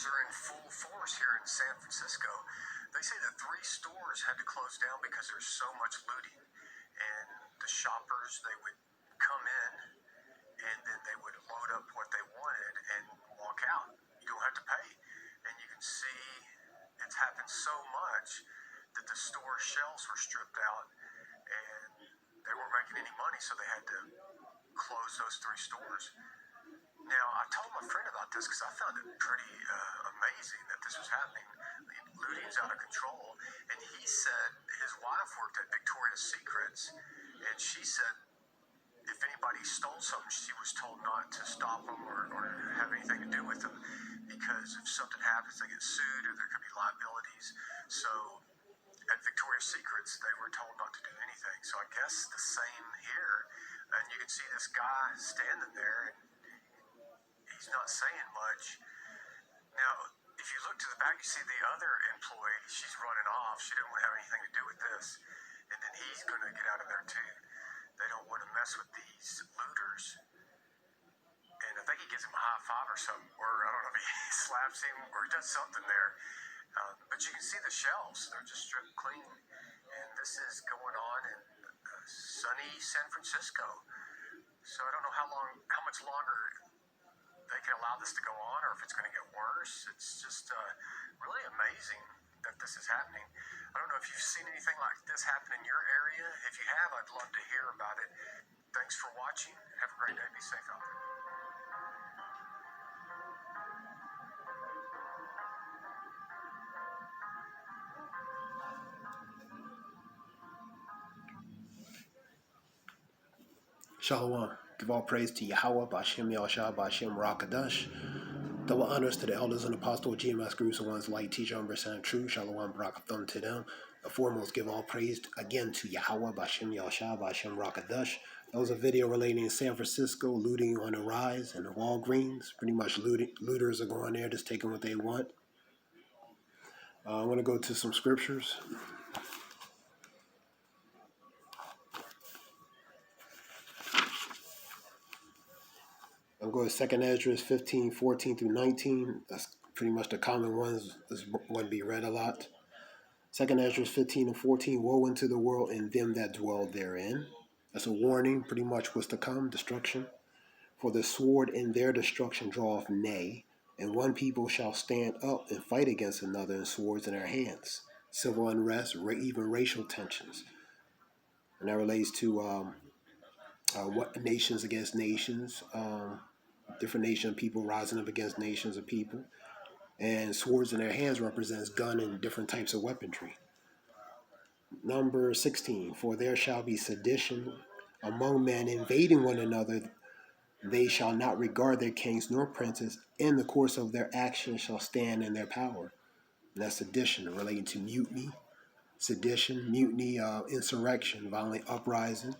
closures are in full force here in San Francisco. They say that 3 stores had to close down because there's so much looting. And the shoppers, they would come in and then they would load up what they wanted and walk out. You don't have to pay. And you can see it's happened so much that the store shelves were stripped out and they weren't making any money, so they had to close those 3 stores. Now, I told my friend about this because I found it pretty amazing that this was happening. Looting's out of control. And he said his wife worked at Victoria's Secrets, and she said if anybody stole something, she was told not to stop them or have anything to do with them, because if something happens, they get sued or there could be liabilities. So at Victoria's Secrets, they were told not to do anything. So I guess the same here. And you can see this guy standing there, and he's not saying much. Now, if you look to the back, you see the other employee. She's running off. She didn't want to have anything to do with this. And then he's going to get out of there too. They don't want to mess with these looters. And I think he gives him a high five or something, or I don't know if he slaps him or does something there. But you can see the shelves. They're just stripped clean. And this is going on in sunny San Francisco. So I don't know how much longer they can allow this to go on, or if it's going to get worse. It's just really amazing that this is happening. I don't know if you've seen anything like this happen in your area. If you have, I'd love to hear about it. Thanks for watching. Have a great day. Be safe out there. Shalom. Give all praise to Yahweh, B'Shem Yahshua, B'Shem Rakadash. Double honors to the elders and apostles, GMS groups, the ones like teach, understand truth. Shalom, Barakathon to them. But foremost, give all praise again to Yahweh, B'Shem Yahshua, B'Shem Rakadash. That was a video relating to San Francisco, looting on the rise, and the Walgreens. Pretty much looters are going there, just taking what they want. I want to go to some scriptures. I'm going to 2nd Ezra 15, 14 through 19. That's pretty much the common ones. This one be read a lot. 2nd Ezra 15 and 14. Woe unto the world and them that dwell therein. That's a warning, pretty much what's to come, destruction. For the sword in their destruction draweth nigh, and one people shall stand up and fight against another, and swords in their hands. Civil unrest, even racial tensions. And that relates to what nations against nations. Different nation of people rising up against nations of people. And swords in their hands represents gun and different types of weaponry. Number 16, for there shall be sedition among men, invading one another. They shall not regard their kings nor princes. In the course of their actions shall stand in their power. And that's sedition, relating to mutiny. Sedition, mutiny, insurrection, violent uprising.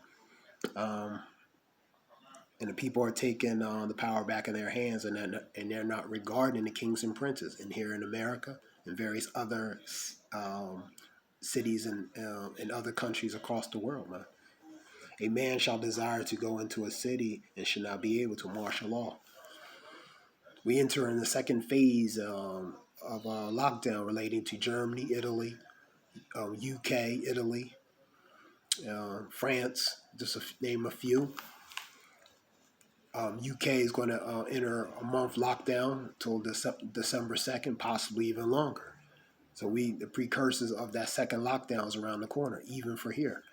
And the people are taking the power back in their hands, and they're not regarding the kings and princes. And here in America and various other cities and other countries across the world, man. A man shall desire to go into a city and should not be able to martial law. We enter in the second phase of lockdown relating to Germany, Italy, UK, Italy, France, just to name a few. UK is going to enter a month lockdown till December 2nd, possibly even longer. So the precursors of that second lockdown is around the corner, even for here.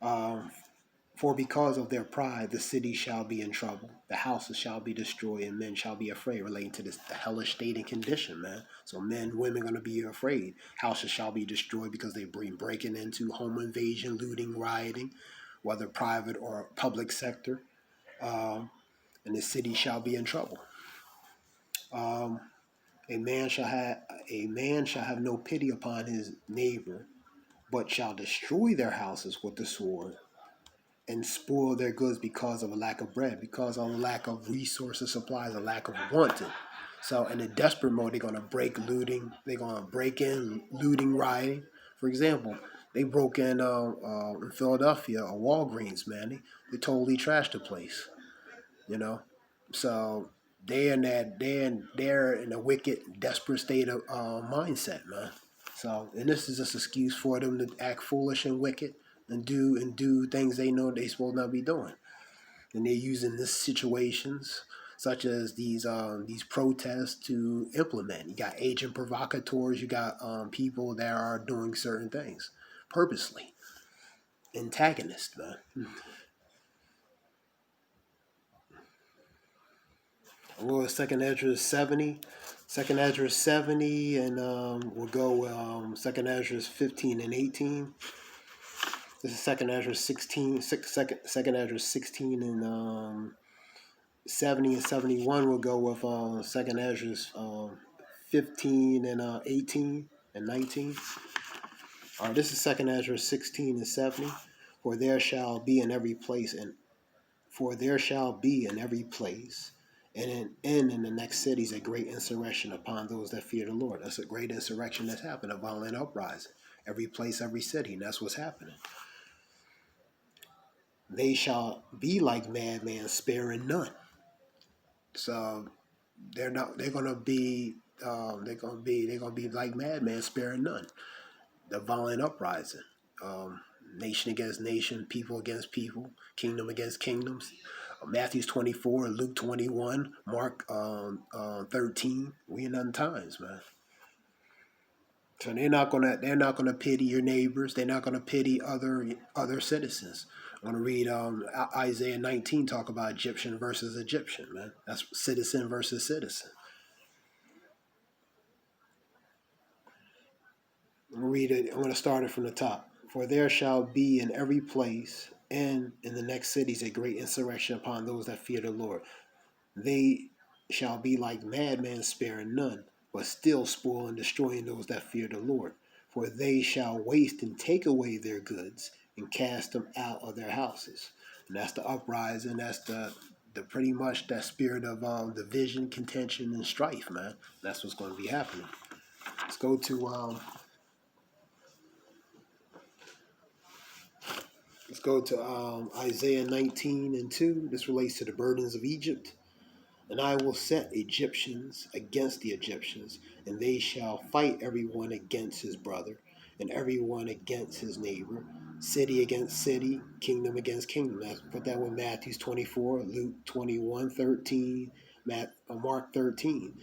For because of their pride, the city shall be in trouble, the houses shall be destroyed, and men shall be afraid, relating to the hellish state and condition, man. So men, women are going to be afraid. Houses shall be destroyed because they bring breaking into, home invasion, looting, rioting, whether private or public sector. And the city shall be in trouble. A man shall have no pity upon his neighbor, but shall destroy their houses with the sword, and spoil their goods because of a lack of bread, because of a lack of resources, supplies, a lack of wanting. So in a desperate mode, they're going to break looting. They're going to break in looting, rioting. For example, they broke in Philadelphia, a Walgreens, man. They totally trashed the place. You know, so they're in a wicked, desperate state of mindset, man. So, and this is just an excuse for them to act foolish and wicked and do things they know they supposed not be doing. And they're using these situations such as these protests to implement. You got agent provocateurs. You got people that are doing certain things purposely. Antagonists, man. We'll go with second Ezra 70. Second Ezra 70, and we'll go second Ezra 15 and 18. This is second Ezra 16, second Ezra 16 and 70 and 71. We'll go with second Ezra 15 and 18 and 19. All right, this is second Ezra 16 and 70. For there shall be in every place, and in the next cities a great insurrection upon those that fear the Lord. That's a great insurrection that's happened, a violent uprising. Every place, every city, and that's what's happening. They shall be like madmen, sparing none. So they're gonna be like madmen, sparing none. The violent uprising, nation against nation, people against people, kingdom against kingdoms. Matthew's 24, Luke 21, Mark 13. We in end times, man. So they're not gonna pity your neighbors. They're not gonna pity other citizens. I'm gonna read Isaiah 19 talk about Egyptian versus Egyptian, man. That's citizen versus citizen. I'm gonna read it. I'm gonna start it from the top. For there shall be in every place and in the next cities a great insurrection upon those that fear the Lord. They shall be like madmen, sparing none, but still spoil and destroying those that fear the Lord. For they shall waste and take away their goods and cast them out of their houses. And that's the uprising. That's the pretty much that spirit of division, contention, and strife, man. That's what's going to be happening. Let's go to Isaiah 19 and 2. This relates to the burdens of Egypt. And I will set Egyptians against the Egyptians, and they shall fight everyone against his brother, and everyone against his neighbor, city against city, kingdom against kingdom. Put that with Matthew 24, Luke 21, 13, Mark 13.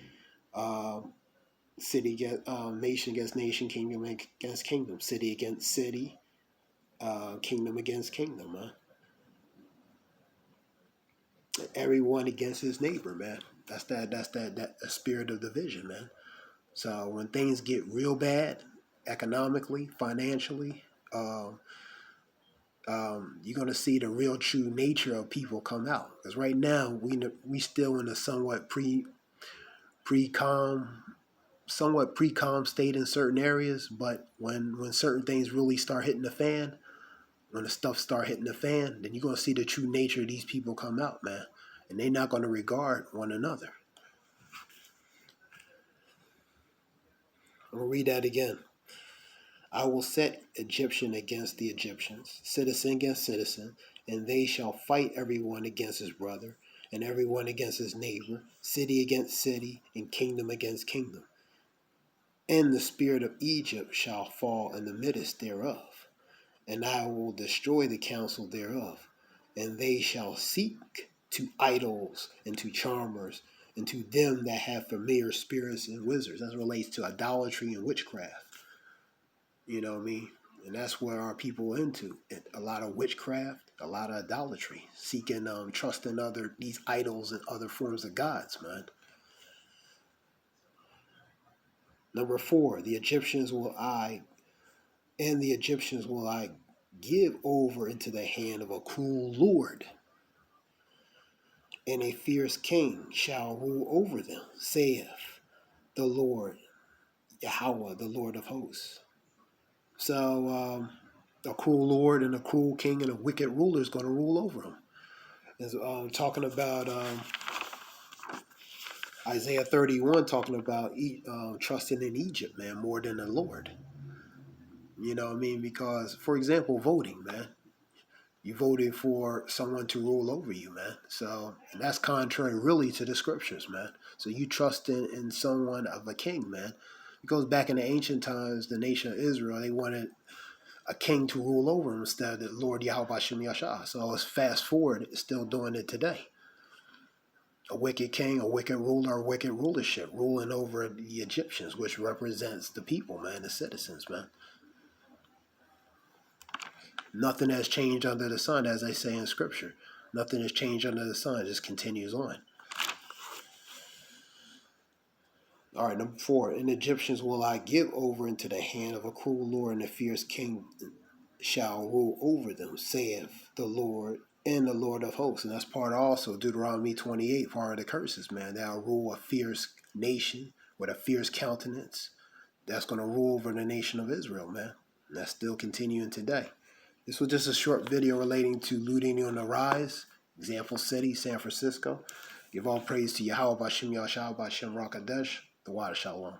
City against nation against nation, kingdom against kingdom, city against city, kingdom against kingdom, man. Everyone against his neighbor, man. That's that spirit of division, man. So when things get real bad, economically, financially, you're gonna see the real true nature of people come out. Because right now we still in a somewhat pre calm state in certain areas. But when certain things really start hitting the fan, when the stuff start hitting the fan, then you're gonna see the true nature of these people come out, man. And they're not gonna regard one another. I'm gonna read that again. I will set Egyptian against the Egyptians, citizen against citizen, and they shall fight everyone against his brother, and everyone against his neighbor, city against city, and kingdom against kingdom. And the spirit of Egypt shall fall in the midst thereof, and I will destroy the counsel thereof, and they shall seek to idols and to charmers and to them that have familiar spirits and wizards. That relates to idolatry and witchcraft. You know what I mean? And that's where our people are into a lot of witchcraft, a lot of idolatry, seeking, trusting these idols and other forms of gods, man. Number 4, the Egyptians will I give over into the hand of a cruel lord, and a fierce king shall rule over them, saith the Lord, Yahweh, the Lord of hosts. So a cruel lord and a cruel king and a wicked ruler is going to rule over them. Is talking about Isaiah 31, talking about trusting in Egypt, man, more than the Lord. You know what I mean? Because, for example, voting, man. You voted for someone to rule over you, man. So, and that's contrary really to the scriptures, man. So you trust in someone of a king, man. It goes back in the ancient times, the nation of Israel, they wanted a king to rule over them instead of the Lord Yahweh Shem Yashah. So it's fast forward, it's still doing it today. A wicked king, a wicked ruler, a wicked rulership ruling over the Egyptians, which represents the people, man, the citizens, man. Nothing has changed under the sun, as they say in scripture. Nothing has changed under the sun. It just continues on. All right, number 4. And the Egyptians will I give over into the hand of a cruel lord, and a fierce king shall rule over them, saith the Lord and the Lord of hosts. And that's part also Deuteronomy 28, part of the curses, man. They'll rule a fierce nation with a fierce countenance. That's going to rule over the nation of Israel, man. And that's still continuing today. This was just a short video relating to looting on the rise. Example city, San Francisco. Give all praise to Yahweh B'Shem Yahshua B'Shem Rakadesh. The water Shalom.